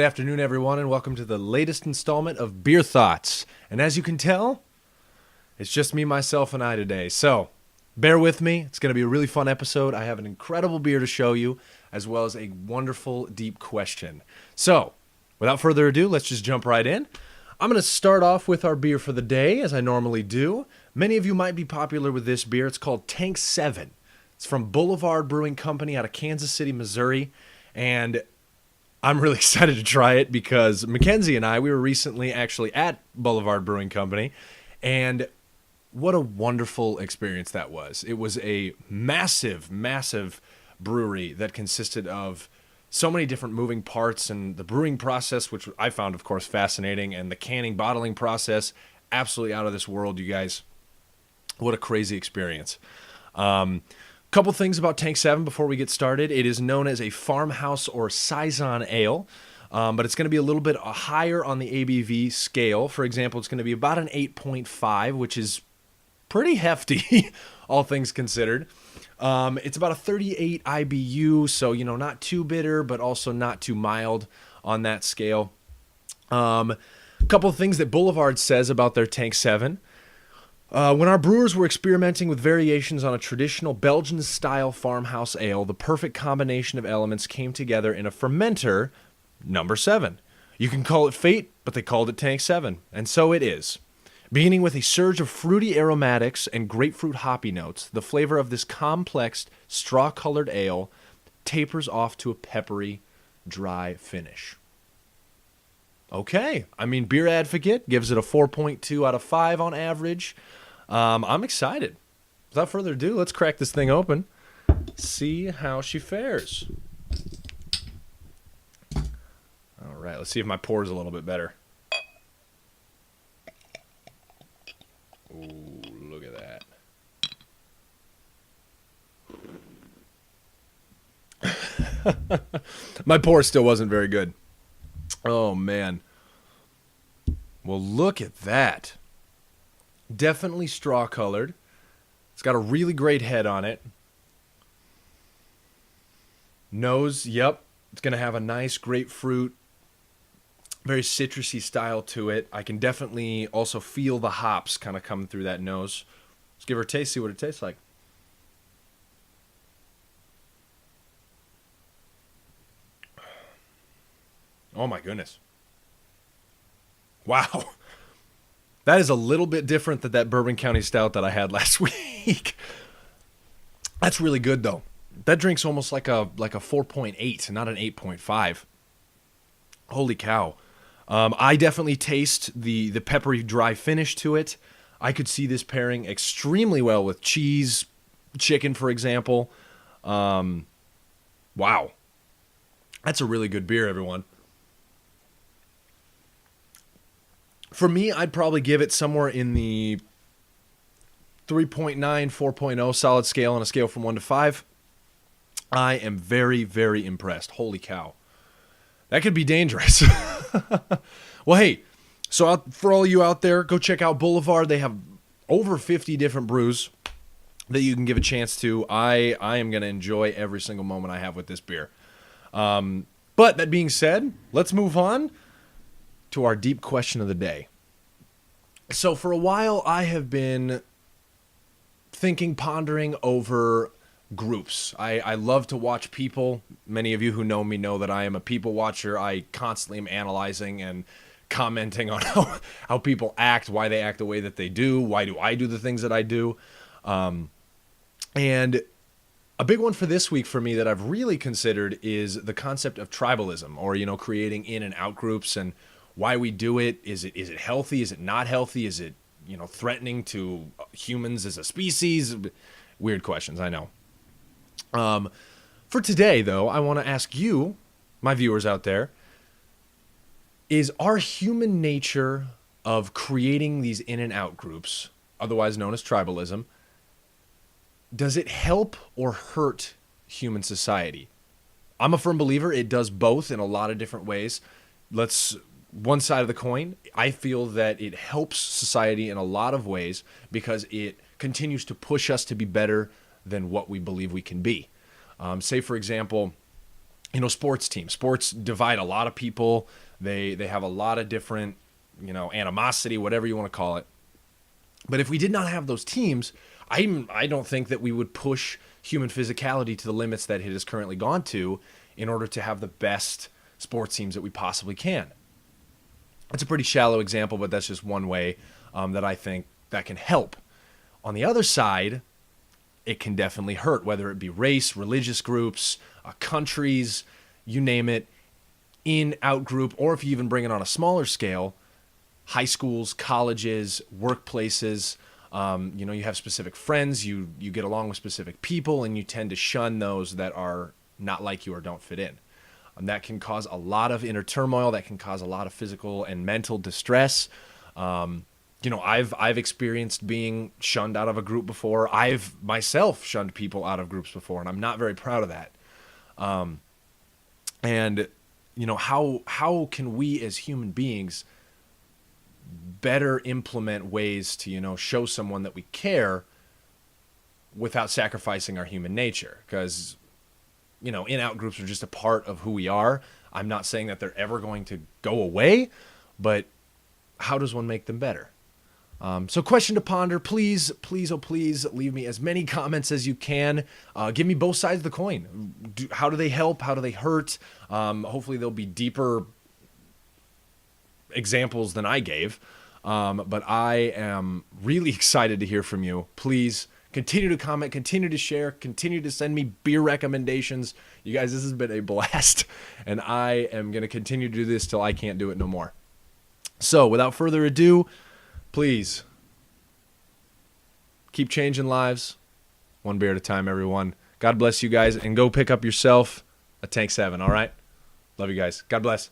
afternoon, everyone, and welcome to the latest installment of Beer Thoughts. And as you can tell, it's just me, myself, and I today. So, bear with me. It's going to be a really fun episode. I have an incredible beer to show you, as well as a wonderful, deep question. So, without further ado, let's just jump right in. I'm going to start off with our beer for the day, as I normally do. Many of you might be popular with this beer. It's called Tank 7. It's from Boulevard Brewing Company out of Kansas City, Missouri. And I'm really excited to try it because Mackenzie and I, we were recently actually at Boulevard Brewing Company, and what a wonderful experience that was. It was a massive, massive brewery that consisted of so many different moving parts, and the brewing process, which I found, of course, fascinating, and the canning, bottling process, absolutely out of this world, you guys. What a crazy experience. Couple things about Tank 7 before we get started. It is known as a farmhouse or saison ale, but it's going to be a little bit higher on the ABV scale. For example, it's going to be about an 8.5, which is pretty hefty, all things considered. It's about a 38 IBU, so, not too bitter, but also not too mild on that scale. A couple of things that Boulevard says about their Tank 7. When our brewers were experimenting with variations on a traditional Belgian-style farmhouse ale, the perfect combination of elements came together in a fermenter, number 7. You can call it fate, but they called it Tank 7, and so it is. Beginning with a surge of fruity aromatics and grapefruit hoppy notes, the flavor of this complex, straw-colored ale tapers off to a peppery, dry finish. Okay, Beer Advocate gives it a 4.2 out of 5 on average. I'm excited. Without further ado, let's crack this thing open, see how she fares. All right, let's see if my pour is a little bit better. Ooh, look at that. My pour still wasn't very good. Oh, man. Well, look at that. Definitely straw-colored. It's got a really great head on it. Nose, yep. It's going to have a nice grapefruit, very citrusy style to it. I can definitely also feel the hops kind of coming through that nose. Let's give her a taste, see what it tastes like. Oh my goodness. Wow. That is a little bit different than that Bourbon County Stout that I had last week. That's really good though. That drink's almost like a 4.8, not an 8.5. Holy cow. I definitely taste the peppery dry finish to it. I could see this pairing extremely well with cheese, chicken, for example. Wow. That's a really good beer, everyone. For me, I'd probably give it somewhere in the 3.9, 4.0 solid scale on a scale from 1 to 5. I am very, very impressed. Holy cow. That could be dangerous. Well, hey, so for all you out there, go check out Boulevard. They have over 50 different brews that you can give a chance to. I am going to enjoy every single moment I have with this beer. But that being said, let's move on to our deep question of the day. So for a while, I have been pondering over groups. I love to watch people. Many of you who know me know that I am a people watcher. I constantly am analyzing and commenting on how people act, why they act the way that they do, why do I do the things that I do. And a big one for this week for me that I've really considered is the concept of tribalism, or, creating in and out groups and why we do it. Is it healthy? Is it not healthy? Is it, threatening to humans as a species? Weird questions, I know. For today, though, I want to ask you, my viewers out there, is our human nature of creating these in and out groups, otherwise known as tribalism, does it help or hurt human society? I'm a firm believer it does both in a lot of different ways. One side of the coin, I feel that it helps society in a lot of ways because it continues to push us to be better than what we believe we can be. Say, for example, sports teams. Sports divide a lot of people. They have a lot of different, animosity, whatever you want to call it. But if we did not have those teams, I don't think that we would push human physicality to the limits that it has currently gone to in order to have the best sports teams that we possibly can. It's a pretty shallow example, but that's just one way that I think that can help. On the other side, it can definitely hurt, whether it be race, religious groups, countries, you name it, in, out group, or if you even bring it on a smaller scale, high schools, colleges, workplaces. You have specific friends, you get along with specific people, and you tend to shun those that are not like you or don't fit in. That can cause a lot of inner turmoil. That can cause a lot of physical and mental distress. I've experienced being shunned out of a group before. I've myself shunned people out of groups before, and I'm not very proud of that. How can we as human beings better implement ways to, show someone that we care without sacrificing our human nature? Because, in-out groups are just a part of who we are. I'm not saying that they're ever going to go away, but how does one make them better? So question to ponder. Please, oh please, leave me as many comments as you can. Give me both sides of the coin. How do they help? How do they hurt? Hopefully there'll be deeper examples than I gave. But I am really excited to hear from you. Please continue to comment, continue to share, continue to send me beer recommendations. You guys, this has been a blast, and I am going to continue to do this till I can't do it no more. So without further ado, please keep changing lives, one beer at a time, everyone. God bless you guys, and go pick up yourself a Tank 7, all right? Love you guys. God bless.